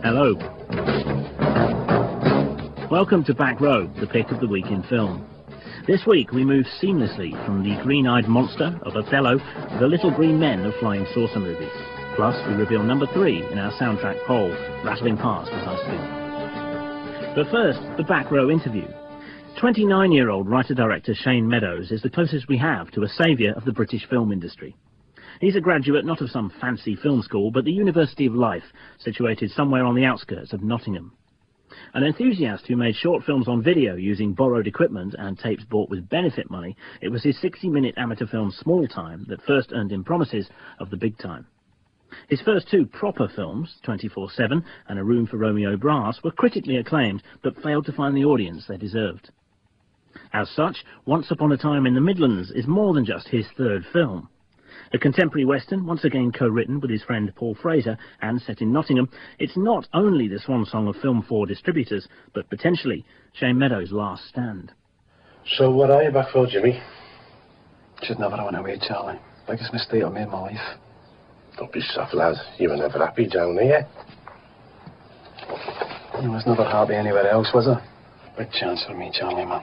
Hello. Welcome to Back Row, the pick of the week in film. This week we move seamlessly from the green-eyed monster of Othello to the little green men of flying saucer movies. Plus, we reveal number 3 in our soundtrack poll, rattling past as I speak. But first, the Back Row interview. 29-year-old writer-director Shane Meadows is the closest we have to a saviour of the British film industry. He's a graduate not of some fancy film school, but the University of Life, situated somewhere on the outskirts of Nottingham. An enthusiast who made short films on video using borrowed equipment and tapes bought with benefit money, it was his 60-minute amateur film Small Time that first earned him promises of the big time. His first 2 proper films, 24/7 and A Room for Romeo Brass, were critically acclaimed but failed to find the audience they deserved. As such, Once Upon a Time in the Midlands is more than just his 3rd film. A contemporary western, once again co-written with his friend Paul Fraser and set in Nottingham, it's not only the swan song of Film 4 distributors, but potentially Shane Meadows' last stand. So what are you back for, Jimmy? Should never went away, Charlie. Biggest mistake I made in my life. Don't be soft, lad. You were never happy down here. I was never happy anywhere else, was I? Big chance for me, Charlie, man.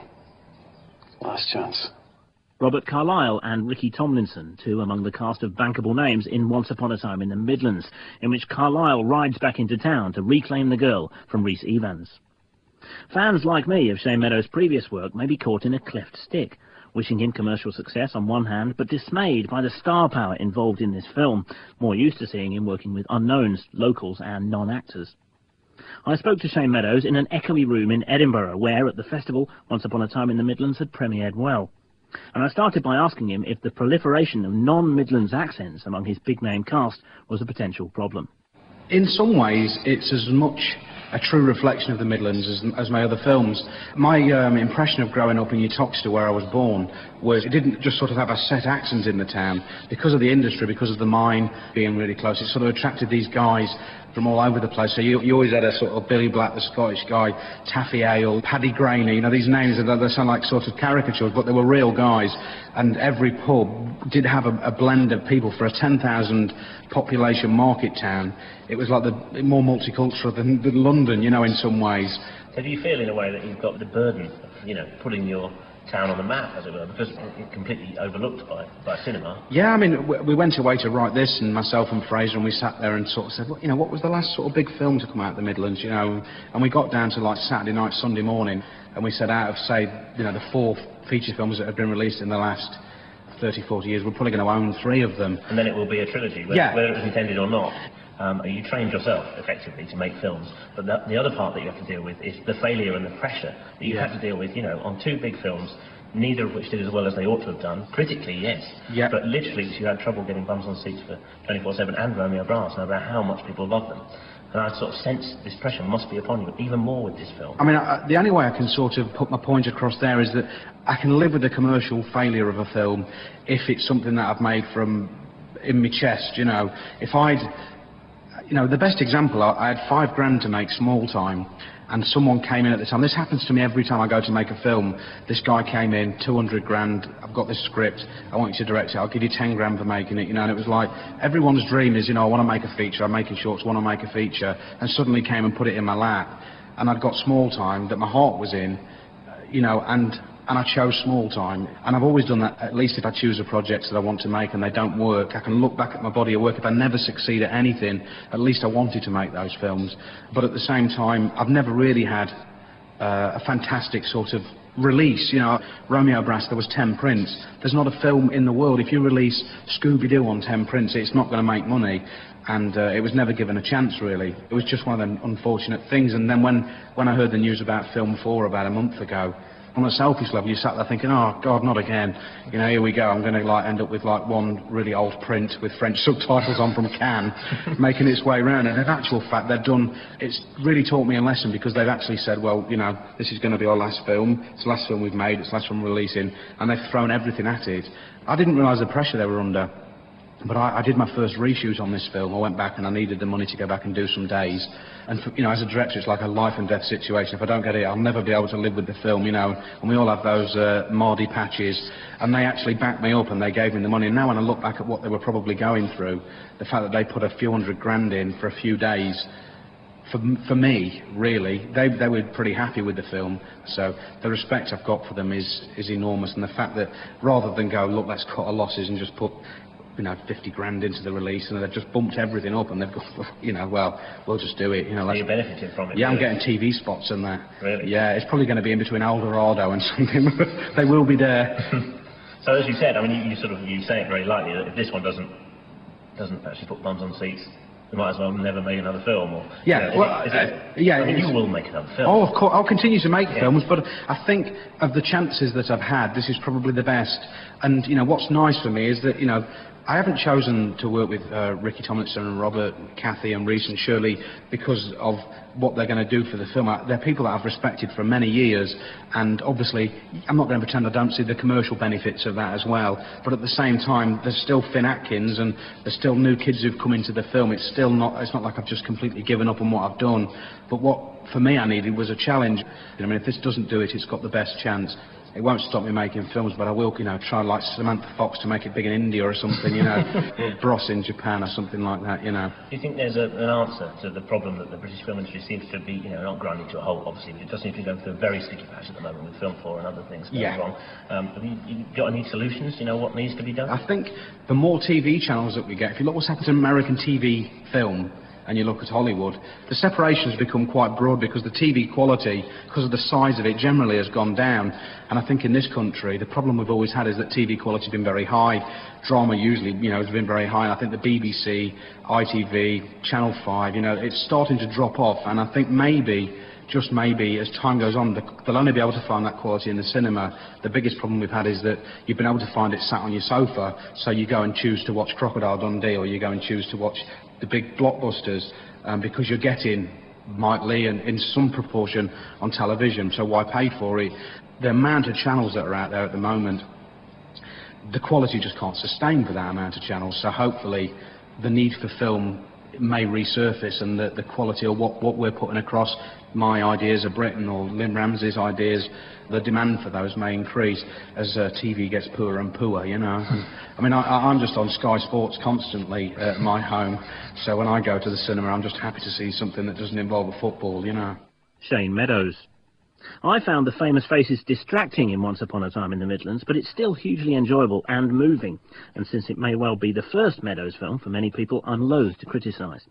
Last chance. Robert Carlyle and Ricky Tomlinson, 2 among the cast of bankable names in Once Upon a Time in the Midlands, in which Carlyle rides back into town to reclaim the girl from Rhys Evans. Fans like me of Shane Meadows' previous work may be caught in a cleft stick, wishing him commercial success on one hand, but dismayed by the star power involved in this film, more used to seeing him working with unknowns, locals and non-actors. I spoke to Shane Meadows in an echoey room in Edinburgh, where, at the festival, Once Upon a Time in the Midlands had premiered well. And I started by asking him if the proliferation of non-Midlands accents among his big-name cast was a potential problem. In some ways, it's as much a true reflection of the Midlands as my other films. My impression of growing up in Uttoxeter, where I was born, was it didn't just sort of have a set accent in the town. Because of the industry, because of the mine being really close, it sort of attracted these guys from all over the place. So you always had a sort of Billy Black, the Scottish guy, Taffy Ale, Paddy Graney, you know, these names, they sound like sort of caricatures, but they were real guys. And every pub did have a blend of people. For a 10,000 population market town, it was like more multicultural than London, you know, in some ways. So do you feel in a way that you've got the burden of, you know, putting your town on the map, as it were, because it's completely overlooked by cinema? Yeah, I mean, we went away to write this, and myself and Fraser, and we sat there and sort of said, well, you know, what was the last sort of big film to come out of the Midlands, you know? And we got down to like Saturday night, Sunday morning, and we said out of, say, you know, the 4 feature films that have been released in the last 30, 40 years, we're probably going to own 3 of them. And then it will be a trilogy, whether it was intended or not. You trained yourself, effectively, to make films, but the other part that you have to deal with is the failure and the pressure that you have to deal with, you know, on 2 big films, neither of which did as well as they ought to have done. Critically, yes, but literally you had trouble getting bums on seats for 24/7 and Romeo Brass, no matter how much people loved them. And I sort of sense this pressure must be upon you, even more with this film. I mean, the only way I can sort of put my point across there is that I can live with the commercial failure of a film if it's something that I've made from in my chest, you know. If you know, the best example, I had £5 grand to make Small Time, and someone came in at the time. This happens to me every time I go to make a film. This guy came in, 200 grand, I've got this script, I want you to direct it, I'll give you 10 grand for making it, you know. And it was like, everyone's dream is, you know, I want to make a feature, I'm making shorts, I want to make a feature, and suddenly came and put it in my lap. And I'd got Small Time that my heart was in, you know, and I chose Small Time. And I've always done that. At least if I choose a project that I want to make and they don't work, I can look back at my body of work. If I never succeed at anything, at least I wanted to make those films. But at the same time, I've never really had a fantastic sort of release. You know, Romeo Brass, there was 10 prints. There's not a film in the world, if you release Scooby-Doo on 10 prints, it's not going to make money. And it was never given a chance, really. It was just one of them unfortunate things. And then when I heard the news about Film 4 about a month ago, on a selfish level, you sat there thinking, oh, God, not again. You know, here we go. I'm going to like end up with like one really old print with French subtitles on from Cannes, making its way around. And in actual fact, it's really taught me a lesson, because they've actually said, well, you know, this is going to be our last film. It's the last film we've made. It's the last film we're releasing. And they've thrown everything at it. I didn't realise the pressure they were under. But I did my first reshoot on this film. I went back and I needed the money to go back and do some days. And, you know, as a director, it's like a life and death situation. If I don't get it, I'll never be able to live with the film, you know. And we all have those mardy patches. And they actually backed me up and they gave me the money. And now when I look back at what they were probably going through, the fact that they put a few £100 grand in for a few days for me, really, they were pretty happy with the film. So the respect I've got for them is enormous, and the fact that rather than go, look, let's cut our losses and just put, you know, 50 grand into the release, and they've just bumped everything up, and they've got, you know, well, we'll just do it, you know. So you're benefiting from it? Yeah, I'm getting TV spots and that. Really? Yeah, it's probably going to be in between El Dorado and something. They will be there. So as you said, I mean, you say it very lightly, that if this one doesn't actually put bums on seats, we might as well never make another film. Or, yeah, you know, yeah. I mean, you will make another film. Oh, of course, I'll continue to make films, but I think of the chances that I've had, this is probably the best. And, you know, what's nice for me is that, you know, I haven't chosen to work with Ricky Tomlinson and Robert, Kathy and Reese and Shirley because of what they're going to do for the film. They're people that I've respected for many years, and obviously I'm not going to pretend I don't see the commercial benefits of that as well, but at the same time there's still Finn Atkins and there's still new kids who've come into the film. It's not like I've just completely given up on what I've done, but what for me I needed was a challenge. I mean, if this doesn't do it, it's got the best chance. It won't stop me making films, but I will, you know, try like Samantha Fox to make it big in India or something, you know, or Bros in Japan or something like that, you know. Do you think there's an answer to the problem that the British film industry seems to be, you know, not grinding to a halt, obviously, but it does seem to be going through a very sticky patch at the moment with Film 4 and other things going wrong. Have you got any solutions? Do you know what needs to be done? I think the more TV channels that we get, if you look what's happened to American TV film, and you look at Hollywood, the separation's become quite broad because the TV quality, because of the size of it, generally has gone down. And I think in this country, the problem we've always had is that TV quality's been very high. Drama usually, you know, has been very high. And I think the BBC, ITV, Channel 5, you know, it's starting to drop off. And I think maybe, just maybe, as time goes on, they'll only be able to find that quality in the cinema. The biggest problem we've had is that you've been able to find it sat on your sofa, so you go and choose to watch Crocodile Dundee, or you go and choose to watch the big blockbusters, because you're getting Mike Leigh and in some proportion on television, so why pay for it? The amount of channels that are out there at the moment, the quality just can't sustain for that amount of channels, so hopefully the need for film may resurface, and the quality of what we're putting across, my ideas of Britain or Lynn Ramsey's ideas, the demand for those may increase as TV gets poorer and poorer, you know. I mean, I'm just on Sky Sports constantly at my home, so when I go to the cinema I'm just happy to see something that doesn't involve a football, you know. Shane Meadows. I found the famous faces distracting in Once Upon a Time in the Midlands, but it's still hugely enjoyable and moving, and since it may well be the first Meadows film for many people, I'm loath to criticise.